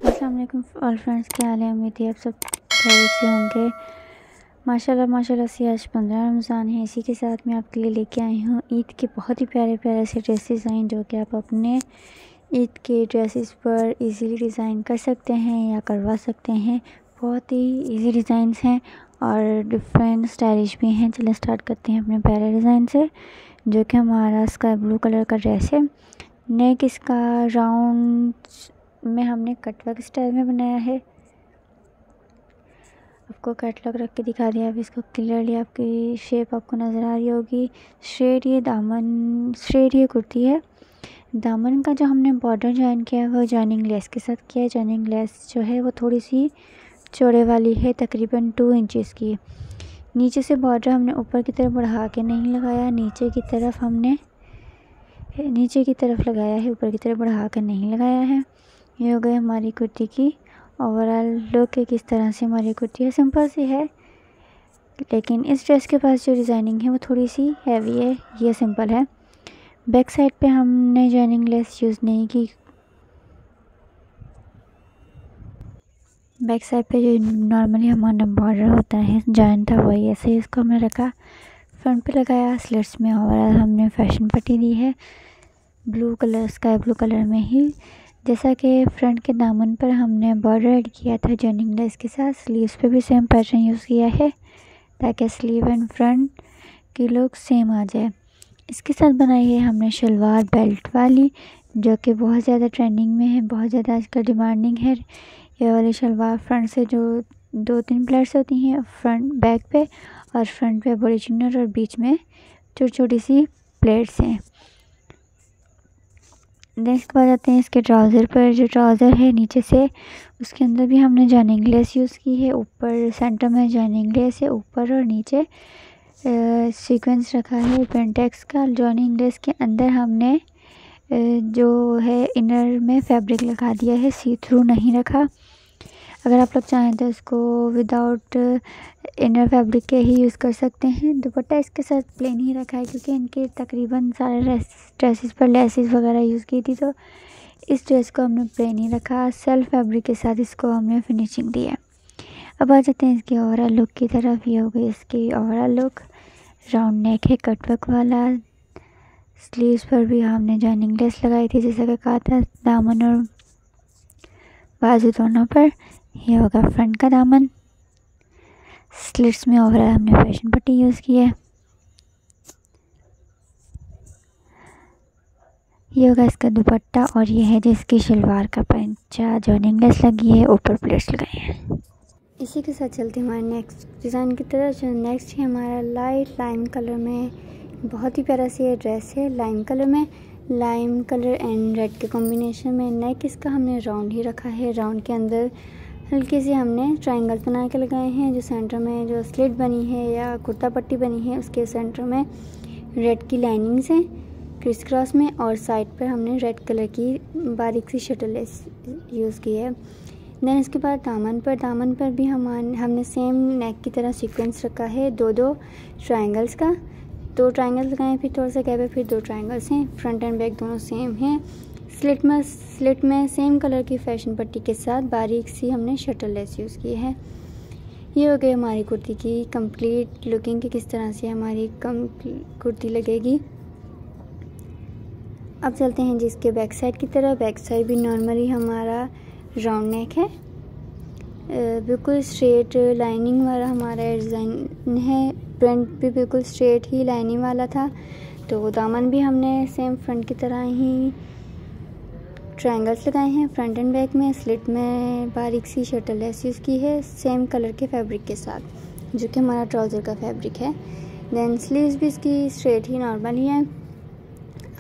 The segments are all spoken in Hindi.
अस्सलाम वालेकुम ऑल फ्रेंड्स, क्या हाल है। उम्मीद है आप सब खैरियत से होंगे। माशाल्लाह से आज 15 रमज़ान है। इसी के साथ मैं आपके लिए लेके आई हूँ ईद के बहुत ही प्यारे प्यारे से ड्रेसेस हैं, जो कि आप अपने ईद के ड्रेसेस पर इजीली डिज़ाइन कर सकते हैं या करवा सकते हैं। बहुत ही इजी डिज़ाइंस हैं और डिफरेंट स्टाइलिश भी हैं। चलिए स्टार्ट करते हैं अपने पहले डिज़ाइन से, जो कि हमारा स्काई ब्लू कलर का ड्रेस है। नेक इसका राउंड में हमने कटवर्क स्टाइल में बनाया है। आपको कैटलॉग रख के दिखा दिया। अब इसको क्लियरली आपकी शेप आपको नज़र आ रही होगी। स्ट्रेट ये कुर्ती है। दामन का जो हमने बॉर्डर जॉइन किया है वो जॉइनिंग लेस के साथ किया है। जॉइनिंग लेस जो है वो थोड़ी सी चौड़े वाली है, तकरीबन 2 इंचेस की। नीचे से बॉर्डर हमने ऊपर की तरफ बढ़ा के नहीं लगाया, नीचे की तरफ लगाया है, ऊपर की तरफ बढ़ा कर नहीं लगाया है। ये हो गई हमारी कुर्ती की ओवरऑल लुक है। किस तरह से हमारी कुर्ती है, सिंपल सी है, लेकिन इस ड्रेस के पास जो डिज़ाइनिंग है वो थोड़ी सी हैवी है। ये सिंपल है। बैक साइड पे हमने जॉइनिंग लेस यूज़ नहीं की। बैक साइड पे जो नॉर्मली हमारा बॉर्डर होता है जॉइन था वही ऐसे ही इसको हमने रखा। फ्रंट पे लगाया स्लिट्स में ओवरऑल हमने फैशन पट्टी दी है blue colour, sky blue colour में ही। जैसा कि फ्रंट के दामन पर हमने बॉर्डर ऐड किया था जॉइनिंग लेस के साथ, स्लीव्स पे भी सेम पैटर्न यूज़ किया है ताकि स्लीव एंड फ्रंट की लुक सेम आ जाए। इसके साथ बनाई है हमने शलवार बेल्ट वाली, जो कि बहुत ज़्यादा ट्रेंडिंग में है, बहुत ज़्यादा आजकल डिमांडिंग है। ये वाली शलवार फ्रंट से जो 2-3 प्लेट्स होती हैं फ्रंट बैक पे, और फ्रंट पे बड़ी चुन्नट और बीच में छोटी छोटी सी प्लेट्स हैं। नेक्स्ट बात आते हैं इसके ट्राउज़र पर। जो ट्राउज़र है नीचे से उसके अंदर भी हमने जॉइनिंग लेस यूज़ की है। ऊपर सेंटर में जॉइनिंग लेस है, ऊपर और नीचे सीक्वेंस रखा है पेंटेक्स का। जॉइनिंग लेस के अंदर हमने जो है इनर में फैब्रिक लगा दिया है, सी थ्रू नहीं रखा। अगर आप लोग चाहें तो इसको विदाउट इनर फैब्रिक के ही यूज़ कर सकते हैं। दुपट्टा इसके साथ प्लेन ही रखा है क्योंकि इनके तकरीबन सारे ड्रेसेस पर लेसेस वगैरह यूज़ की थी, तो इस ड्रेस को हमने प्लेन ही रखा। सेल्फ फैब्रिक के साथ इसको हमने फिनिशिंग दी है। अब आ जाते हैं इसकी ओवरऑल लुक की तरफ। ये हो गई इसकी ओवरऑल लुक। राउंड नेक है कटवर्क वाला। स्लीव्स पर भी हमने जॉइनिंग लेस लगाई थी जैसा कि कहा था, दामन और बाजू दोनों पर। ये होगा फ्रंट का दामन। स्लिट्स में ओवरऑल हमने फैशन पट्टी यूज़ की है। ये होगा इसका दुपट्टा और ये है जिसकी शलवार का पंचा। जॉइनिंग लेस लगी है, ऊपर प्लेट्स लगाए हैं। इसी के साथ चलते हैं हमारे नेक्स्ट डिज़ाइन की तरफ। जो नेक्स्ट है हमारा लाइट लाइम कलर में, बहुत ही प्यारा सी ये ड्रेस है। लाइम कलर में, लाइम कलर एंड रेड के कॉम्बिनेशन में। नेक इसका हमने राउंड ही रखा है। राउंड के अंदर हल्के से हमने ट्रायंगल बना के लगाए हैं। जो सेंटर में जो स्लिट बनी है या कुर्ता पट्टी बनी है उसके सेंटर में रेड की लाइनिंग्स हैं क्रिस क्रॉस में, और साइड पर हमने रेड कलर की बारीक सी शटल लेस यूज़ की है। देन इसके बाद दामन पर भी हमने सेम नेक की तरह सीक्वेंस रखा है। 2 ट्रायंगल्स का, 2 ट्रायंगल्स लगाए, फिर थोड़ा सा गैप है, फिर 2 ट्रायंगल्स हैं। फ्रंट एंड बैक दोनों सेम हैं। स्लिट में सेम कलर की फैशन पट्टी के साथ बारीक सी हमने शटल लेस यूज़ की है। ये हो गई हमारी कुर्ती की कंप्लीट लुकिंग कि किस तरह से हमारी कुर्ती लगेगी। अब चलते हैं जिसके बैक साइड की तरफ। बैक साइड भी नॉर्मली हमारा राउंड नेक है, बिल्कुल स्ट्रेट लाइनिंग वाला हमारा डिज़ाइन है। फ्रंट भी बिल्कुल स्ट्रेट ही लाइनिंग वाला था, तो दामन भी हमने सेम फ्रंट की तरह ही ट्रायंगल्स लगाए हैं फ्रंट एंड बैक में। स्लिट में बारीक सी शटल लेस यूज़ की है सेम कलर के फैब्रिक के साथ, जो कि हमारा ट्राउज़र का फैब्रिक है। देन स्लीव्स भी इसकी स्ट्रेट ही नॉर्मल ही है।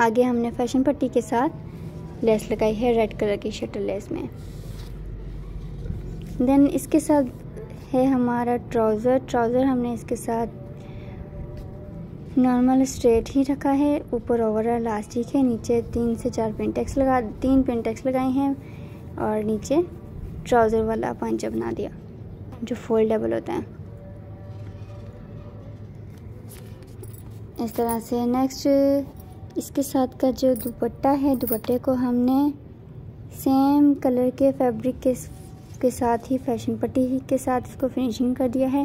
आगे हमने फैशन पट्टी के साथ लेस लगाई है रेड कलर की शटल लेस में। देन इसके साथ है हमारा ट्राउज़र हमने इसके साथ नॉर्मल स्ट्रेट ही रखा है। ऊपर ओवरऑल इलास्टिक है, नीचे 3 से 4 3 पेंटेक्स लगाए हैं, और नीचे ट्राउज़र वाला पंचा बना दिया जो फोल्डेबल होता है इस तरह से। नेक्स्ट इसके साथ का जो दुपट्टा है, दुपट्टे को हमने सेम कलर के फैब्रिक के साथ ही फैशन पट्टी के साथ इसको फिनिशिंग कर दिया है।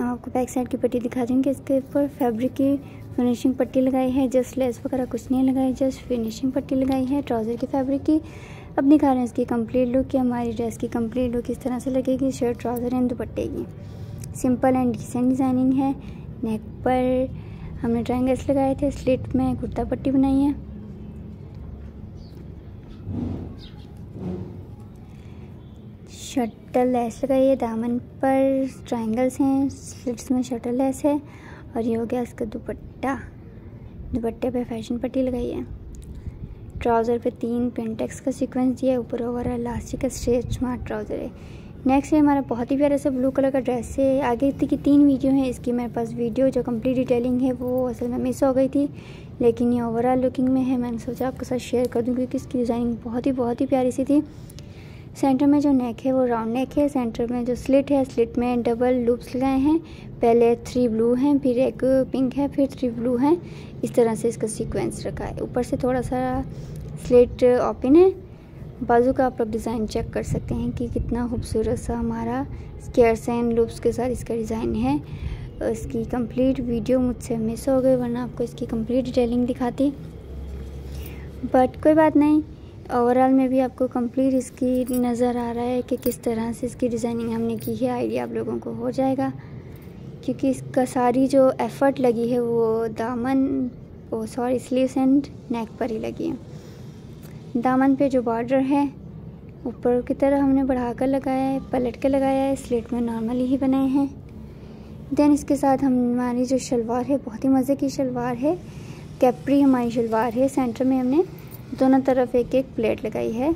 आपको बैक साइड की पट्टी दिखा दूँगी। इसके ऊपर फैब्रिक की फिनिशिंग पट्टी लगाई है, जस्ट लेस वगैरह कुछ नहीं लगाई, जस्ट फिनिशिंग पट्टी लगाई है ट्राउज़र की फैब्रिक की। अब दिखा रहे हैं इसकी कंप्लीट लुक कि हमारी ड्रेस की कंप्लीट लुक किस तरह से लगेगी शर्ट ट्राउज़र एंड दुपट्टे की। सिंपल एंड डिसेंट डिज़ाइनिंग है। नेक पर हमने ट्रायंगल्स लगाए थे, स्लिट में कुर्ता पट्टी बनाई है। शटल लेस लगाई है, दामन पर ट्रायंगल्स हैं, स्लिट्स में शटल लेस है। और ये हो गया इसका दुपट्टा। दुपट्टे पे फैशन पट्टी लगाई है। ट्राउज़र पे 3 पेंटेक्स का सीक्वेंस दिया है, ऊपर ओवरऑल इलास्टिक का स्ट्रेट स्मार्ट ट्राउज़र है। नेक्स्ट है हमारा बहुत ही प्यारा सा ब्लू कलर का ड्रेस है। आगे की 3 वीडियो हैं, इसकी मेरे पास वीडियो जो कंप्लीट डिटेलिंग है वो असल में मिस हो गई थी, लेकिन ये ओवरऑल लुकिंग में है। मैंने सोचा आपके साथ शेयर कर दूँ क्योंकि इसकी डिज़ाइनिंग बहुत ही प्यारी सी थी। सेंटर में जो नेक है वो राउंड नेक है। सेंटर में जो स्लिट है, स्लिट में डबल लूप्स लगाए हैं। पहले 3 ब्लू हैं, फिर एक पिंक है, फिर 3 ब्लू हैं। इस तरह से इसका सीक्वेंस रखा है। ऊपर से थोड़ा सा स्लिट ओपन है। बाजू का आप लोग डिज़ाइन चेक कर सकते हैं कि कितना खूबसूरत सा हमारा स्केयर्स एंड लूप्स के साथ इसका डिज़ाइन है। इसकी कंप्लीट वीडियो मुझसे मिस हो गई, वरना आपको इसकी कंप्लीट डिटेलिंग दिखाती, बट कोई बात नहीं। ओवरऑल में भी आपको कंप्लीट इसकी नज़र आ रहा है कि किस तरह से इसकी डिज़ाइनिंग हमने की है। आइडिया आप लोगों को हो जाएगा क्योंकि इसका सारी जो एफ़र्ट लगी है वो स्लीव्स एंड नेक पर ही लगी है। दामन पे जो बॉर्डर है ऊपर की तरह हमने बढ़ाकर लगाया है, पलट के लगाया है, स्लिट में नॉर्मली ही बनाए हैं। देन इसके साथ हमारी जो शलवार है बहुत ही मज़े की शलवार है। कैप्री हमारी शलवार है। सेंटर में हमने दोनों तरफ एक प्लेट लगाई है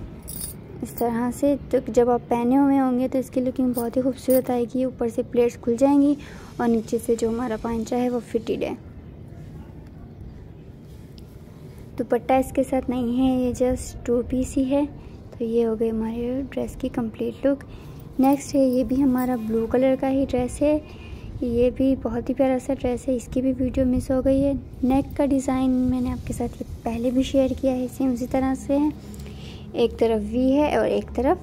इस तरह से। तो जब आप पहने हुए होंगे तो इसकी लुकिंग बहुत ही खूबसूरत आएगी। ऊपर से प्लेट्स खुल जाएंगी और नीचे से जो हमारा पांचा है वो फिटेड है। दुपट्टा इसके साथ नहीं है, ये जस्ट 2 पीस ही है। तो ये हो गई हमारे ड्रेस की कंप्लीट लुक। नेक्स्ट है, ये भी हमारा ब्लू कलर का ही ड्रेस है। ये भी बहुत ही प्यारा सा ड्रेस है, इसकी भी वीडियो मिस हो गई है। नेक का डिज़ाइन मैंने आपके साथ ये पहले भी शेयर किया है, सेम उसी तरह से है। एक तरफ वी है और एक तरफ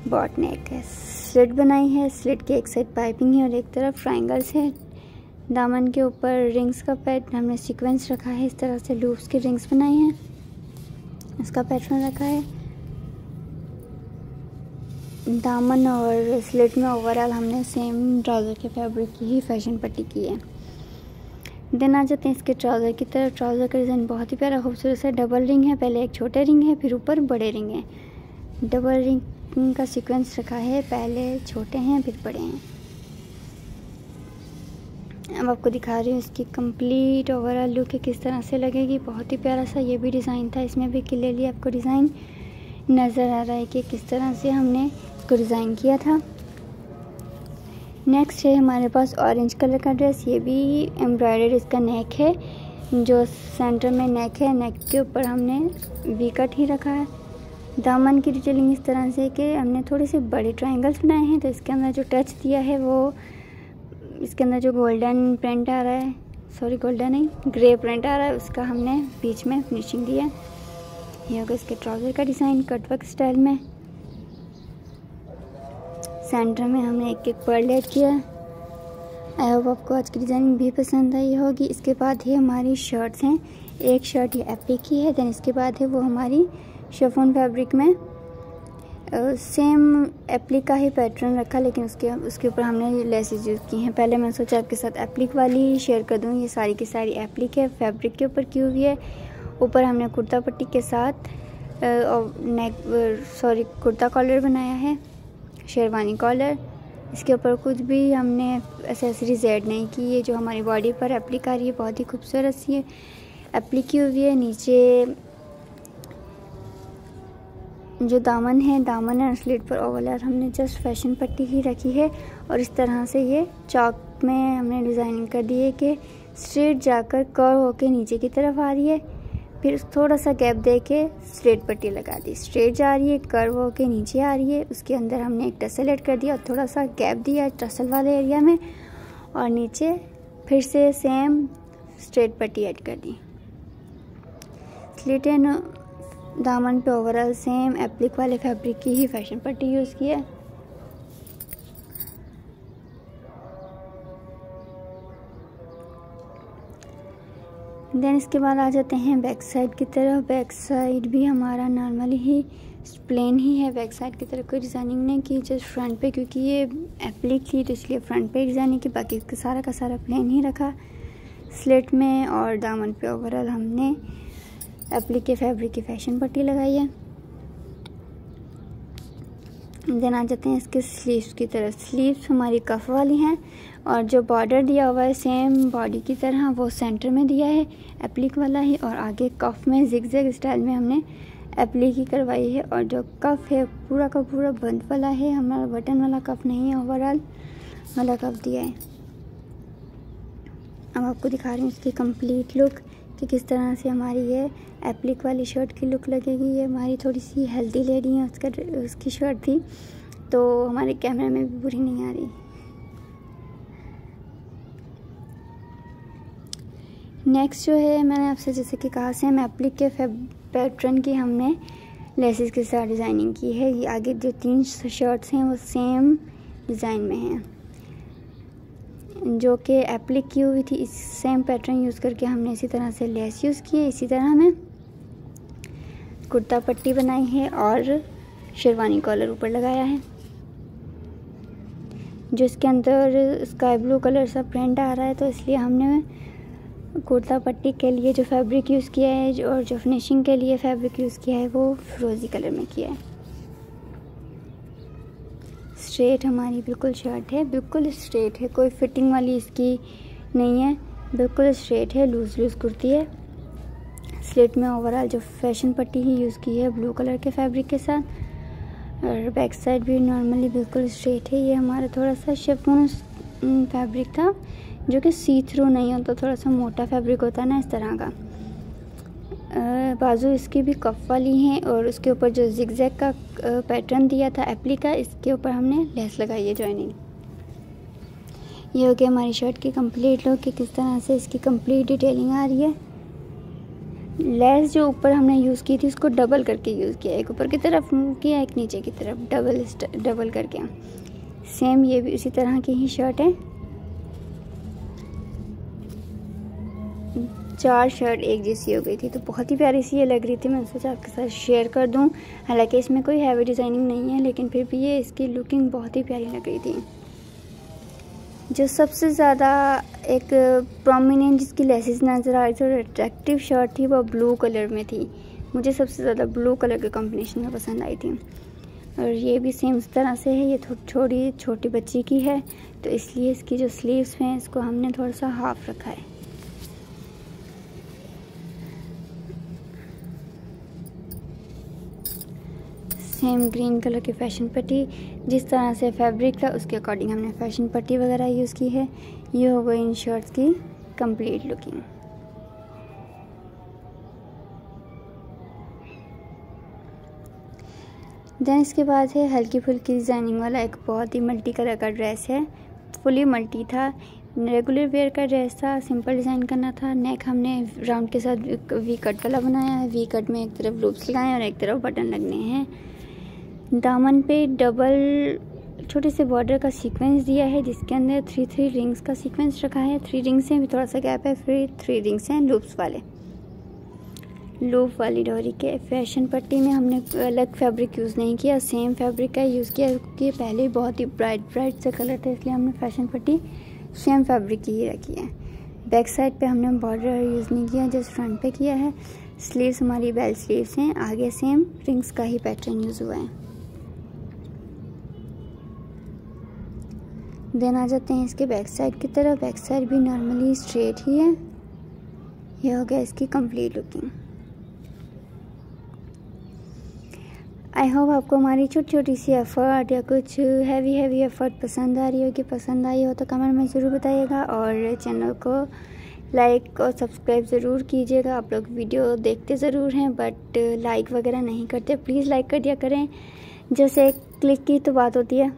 बॉट नेक है। स्लिट बनाई है, स्लिट के एक साइड पाइपिंग है और एक तरफ ट्रायंगल्स है। दामन के ऊपर रिंग्स का पैटर्न हमने सीक्वेंस रखा है, इस तरह से लूप्स की रिंग्स बनाई हैं, इसका पैटर्न रखा है। दामन और स्लिट में ओवरऑल हमने सेम ट्राउज़र के फैब्रिक की ही फैशन पट्टी की है। देन आ जाते हैं इसके ट्राउज़र की तरफ। ट्राउज़र का डिज़ाइन बहुत ही प्यारा खूबसूरत है। डबल रिंग है, पहले एक छोटे रिंग है फिर ऊपर बड़े रिंग है। डबल रिंग का सीक्वेंस रखा है, पहले छोटे हैं फिर बड़े हैं। अब आपको दिखा रही हूँ इसकी कंप्लीट ओवरऑल लुक है किस तरह से लगेगी। बहुत ही प्यारा सा ये भी डिज़ाइन था, इसमें भी क्लियरली आपको डिज़ाइन नज़र आ रहा है कि किस तरह से हमने इसको डिज़ाइन किया था। नेक्स्ट है हमारे पास ऑरेंज कलर का ड्रेस। ये भी एम्ब्रॉयडर्ड इसका नेक है, जो सेंटर में नेक है, नेक के ऊपर हमने वी कट ही रखा है। दामन की डिटेलिंग इस तरह से कि हमने थोड़े से बड़े ट्रायंगल्स बनाए हैं, तो इसके अंदर जो टच दिया है वो इसके अंदर जो गोल्डन प्रिंट आ रहा है, सॉरी गोल्डन नहीं ग्रे प्रिंट आ रहा है, उसका हमने बीच में फिनिशिंग दी है। ये होगा इसके ट्राउज़र का डिज़ाइन कटवर्क स्टाइल में। सेंटर में हमने एक पर्ल ऐड किया। आई होप आपको आज की डिज़ाइनिंग भी पसंद आई होगी। इसके बाद ये हमारी शर्ट्स हैं। एक शर्ट ये एप्लिक की है, देन इसके बाद है वो हमारी शिफॉन फैब्रिक में सेम एप्लिक का ही पैटर्न रखा, लेकिन उसके ऊपर हमने लेसेस यूज़ की हैं। पहले मैंने सोचा आपके साथ एप्लिक वाली शेयर कर दूँ। ये सारी की सारी एप्लिक है, फैब्रिक के ऊपर की हुई है। ऊपर हमने कुर्ता पट्टी के साथ कुर्ता कॉलर बनाया है, शेरवानी कॉलर। इसके ऊपर कुछ भी हमने एसेसरीज ऐड नहीं की। ये जो हमारी बॉडी पर एप्लिक आ रही है बहुत ही खूबसूरत सी एप्लिक की हुई है। नीचे जो दामन है, दामन और स्लिट पर ओवरलैप हमने जस्ट फैशन पट्टी ही रखी है और इस तरह से ये चौक में हमने डिज़ाइनिंग कर दी है कि स्ट्रेट जाकर कर्व होके नीचे की तरफ आ रही है, फिर थोड़ा सा गैप दे के स्ट्रेट पट्टी लगा दी। स्ट्रेट जा रही है, कर्व होके नीचे आ रही है, उसके अंदर हमने एक टसल ऐड कर दिया और थोड़ा सा गैप दिया टसल वाले एरिया में, और नीचे फिर से सेम स्ट्रेट पट्टी ऐड कर दी। स्लिट एंड दामन पे ओवरऑल सेम एप्लिक वाले फैब्रिक की ही फैशन पट्टी यूज़ की है। देन इसके बाद आ जाते हैं बैक साइड की तरफ। बैक साइड भी हमारा नॉर्मली ही प्लेन ही है। बैक साइड की तरफ कोई डिज़ाइनिंग नहीं की, जस्ट फ्रंट पे, क्योंकि ये एप्लिक थी तो इसलिए फ्रंट पे डिज़ाइनिंग की, बाकी सारा का सारा प्लेन ही रखा स्लिट में। और दामन पे ओवरऑल हमने एप्लिक के फैब्रिक की फैशन पट्टी लगाई है। देन आ जाते हैं इसके स्लीव्स की तरफ। स्लीव्स हमारी कफ वाली हैं और जो बॉर्डर दिया हुआ है सेम बॉडी की तरह वो सेंटर में दिया है एप्लिक वाला ही, और आगे कफ में जिगजैग स्टाइल में हमने एप्लिक ही करवाई है। और जो कफ है पूरा का पूरा बंद वाला है, हमारा बटन वाला कफ नहीं है, ओवरऑल वाला कफ दिया है। अब आपको दिखा रही हूँ इसकी कंप्लीट लुक कि किस तरह से हमारी ये एप्लिक वाली शर्ट की लुक लगेगी। ये हमारी थोड़ी सी हेल्दी लेडी है, उसकी शर्ट थी तो हमारे कैमरे में भी बुरी नहीं आ रही। नेक्स्ट जो है, मैंने आपसे जैसे कि कहा सेम एप्लिक के पैटर्न की हमने लेसेस के साथ डिज़ाइनिंग की है। ये आगे जो 3 शर्ट्स हैं वो सेम डिज़ाइन में हैं, जो कि एप्लिक की हुई थी। इस सेम पैटर्न यूज़ करके हमने इसी तरह से लेस यूज़ की है। इसी तरह हमें कुर्ता पट्टी बनाई है और शेरवानी कॉलर ऊपर लगाया है, जो इसके अंदर स्काई ब्लू कलर सा प्रिंट आ रहा है, तो इसलिए हमने कुर्ता पट्टी के लिए जो फैब्रिक यूज़ किया है और जो फिनिशिंग के लिए फैब्रिक यूज़ किया है वो फिरोज़ी कलर में किया है। स्ट्रेट हमारी बिल्कुल शर्ट है, बिल्कुल स्ट्रेट है, कोई फिटिंग वाली इसकी नहीं है, बिल्कुल स्ट्रेट है, लूज़ कुर्ती है। स्लिट में ओवरऑल जो फैशन पट्टी ही यूज़ की है ब्लू कलर के फैब्रिक के साथ, और बैक साइड भी नॉर्मली बिल्कुल स्ट्रेट है। ये हमारा थोड़ा सा शिफॉन फैब्रिक था, जो कि सी थ्रू नहीं होता, थोड़ा सा मोटा फैब्रिक होता है ना इस तरह का। बाजू इसकी भी कफ वाली हैं और उसके ऊपर जो जिगजैग का पैटर्न दिया था एप्लिक का, इसके ऊपर हमने लेस लगाई है जॉइनिंग। ये हो गया हमारी शर्ट की कंप्लीट लुक कि किस तरह से इसकी कंप्लीट डिटेलिंग आ रही है। लेस जो ऊपर हमने यूज़ की थी उसको डबल करके यूज़ किया, एक ऊपर की तरफ किया एक नीचे की तरफ, डबल करके। सेम ये भी इसी तरह की ही शर्ट है। 4 शर्ट एक जैसी हो गई थी, तो बहुत ही प्यारी सी ये लग रही थी। मैं सोचा आपके साथ शेयर कर दूं। हालांकि इसमें कोई हैवी डिज़ाइनिंग नहीं है, लेकिन फिर भी ये इसकी लुकिंग बहुत ही प्यारी लग रही थी। जो सबसे ज़्यादा एक प्रोमिनेंट जिसकी लेसेस नज़र आ रही थी और अट्रैक्टिव शर्ट थी वो ब्लू कलर में थी। मुझे सबसे ज़्यादा ब्लू कलर के कॉम्बिनेशन में पसंद आई थी। और ये भी सेम इस तरह से है, ये छोटी बच्ची की है, तो इसलिए इसकी जो स्लीव्स हैं इसको हमने थोड़ा सा हाफ रखा है। सेम ग्रीन कलर की फैशन पट्टी, जिस तरह से फैब्रिक था उसके अकॉर्डिंग हमने फैशन पट्टी वगैरह यूज़ की है। ये हो गई इन शर्ट्स की कंप्लीट लुकिंग। देन इसके बाद है हल्की फुल्की डिज़ाइनिंग वाला एक बहुत ही मल्टी कलर का ड्रेस है। फुली मल्टी था, रेगुलर वेयर का ड्रेस था, सिंपल डिज़ाइन करना था। नेक हमने राउंड के साथ वी कट वाला बनाया है। वी कट में एक तरफ लूप्स लगाए और एक तरफ बटन लगने हैं। दामन पे डबल छोटे से बॉर्डर का सीक्वेंस दिया है, जिसके अंदर 3 रिंग्स का सीक्वेंस रखा है। 3 रिंग्स हैं, भी थोड़ा सा गैप है, फिर 3 रिंग्स हैं लूप्स वाले। लूप वाली डोरी के फैशन पट्टी में हमने अलग फैब्रिक यूज़ नहीं किया, सेम फैब्रिक का यूज़ किया, क्योंकि पहले ही बहुत ही ब्राइट से कलर थे, इसलिए हमने फैशन पट्टी सेम फैब्रिक की ही रखी है। बैक साइड पे हमने बॉर्डर यूज़ नहीं किया, जस्ट फ्रंट पे किया है। स्लीव्स हमारी बेल स्लीव्स हैं, आगे सेम रिंग्स का ही पैटर्न यूज़ हुआ है। देन आ जाते हैं इसके बैक साइड की तरफ। बैक साइड भी नॉर्मली स्ट्रेट ही है। ये हो गया इसकी कंप्लीट लुकिंग। आई होप आपको हमारी छोटी सी एफर्ट या कुछ हैवी एफर्ट पसंद आ रही होगी। पसंद आई हो तो कमेंट में ज़रूर बताइएगा और चैनल को लाइक और सब्सक्राइब ज़रूर कीजिएगा। आप लोग वीडियो देखते ज़रूर हैं बट लाइक वगैरह नहीं करते, प्लीज़ लाइक कर दिया करें। जैसे क्लिक की तो बात होती है,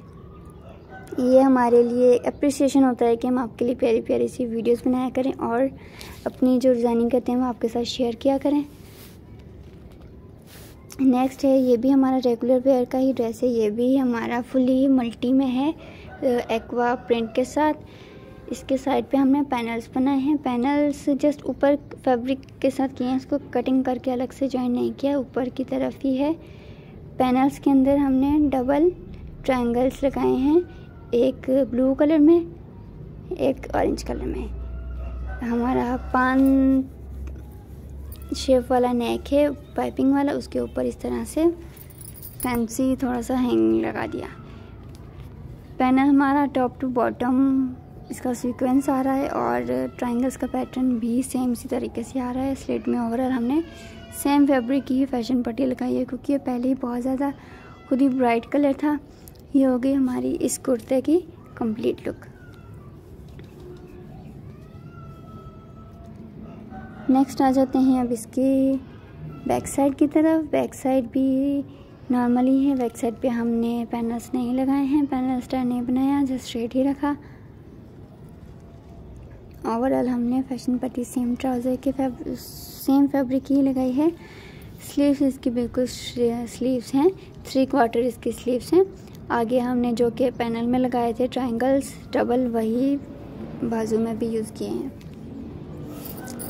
ये हमारे लिए अप्रिसिएशन होता है कि हम आपके लिए प्यारी प्यारी सी वीडियोस बनाया करें और अपनी जो डिज़ाइनिंग करते हैं वो आपके साथ शेयर किया करें। नेक्स्ट है, ये भी हमारा रेगुलर वेयर का ही ड्रेस है। ये भी हमारा फुली मल्टी में है एक्वा प्रिंट के साथ। इसके साइड पे हमने पैनल्स बनाए हैं। पैनल्स जस्ट ऊपर फैब्रिक के साथ किए हैं, इसको कटिंग करके अलग से जॉइन नहीं किया, ऊपर की तरफ ही है। पैनल्स के अंदर हमने डबल ट्रायंगल्स लगाए हैं, एक ब्लू कलर में, एक ऑरेंज कलर में। हमारा पान शेप वाला नेक है पाइपिंग वाला, उसके ऊपर इस तरह से फैंसी थोड़ा सा हैंगिंग लगा दिया। पैनल हमारा टॉप टू बॉटम इसका सीक्वेंस आ रहा है और ट्रायंगल्स का पैटर्न भी सेम इसी तरीके से आ रहा है। स्लेट में ओवरऑल हमने सेम फैब्रिक की फैशन पट्टी लगाई है, क्योंकि ये पहले ही बहुत ज़्यादा खुद ही ब्राइट कलर था। ये हो गई हमारी इस कुर्ते की कंप्लीट लुक। नेक्स्ट आ जाते हैं अब इसकी बैक साइड की तरफ। बैक साइड भी नॉर्मली है, बैक साइड पे हमने पैनल्स नहीं लगाए हैं, पैनल स्टार नहीं बनाया, जस्ट स्ट्रेट ही रखा। ओवरऑल हमने फैशन पट्टी सेम ट्राउज़र के सेम फैब्रिक ही लगाई है। स्लीव्स इसकी बिल्कुल स्लीव्स हैं, 3/4 इसकी स्लीव्स हैं। आगे हमने जो कि पैनल में लगाए थे ट्रायंगल्स डबल, वही बाजू में भी यूज़ किए हैं।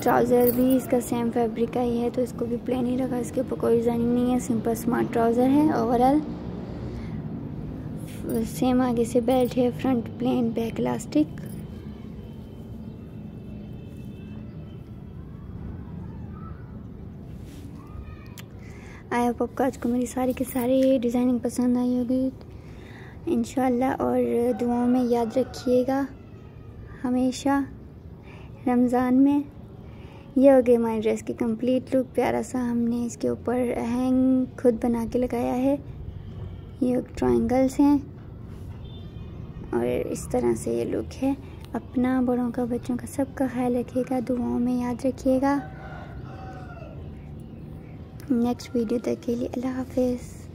ट्राउज़र भी इसका सेम फैब्रिक का ही है, तो इसको भी प्लेन ही रखा, इसके ऊपर कोई डिज़ाइनिंग नहीं है, सिंपल स्मार्ट ट्राउज़र है। ओवरऑल सेम आगे से बेल्ट है, front plain, back elastic. I hope आपको आज को मेरी सारी की सारी डिज़ाइनिंग पसंद आई होगी इंशाल्लाह, और दुआओं में याद रखिएगा हमेशा रमज़ान में। ये हो गई हमारी ड्रेस की कंप्लीट लुक। प्यारा सा हमने इसके ऊपर हैंग खुद बना के लगाया है। ये ट्रायंगल्स हैं और इस तरह से ये लुक है। अपना, बड़ों का, बच्चों का, सबका ख्याल रखिएगा, दुआओं में याद रखिएगा। नेक्स्ट वीडियो तक के लिए अल्लाह हाफिज़।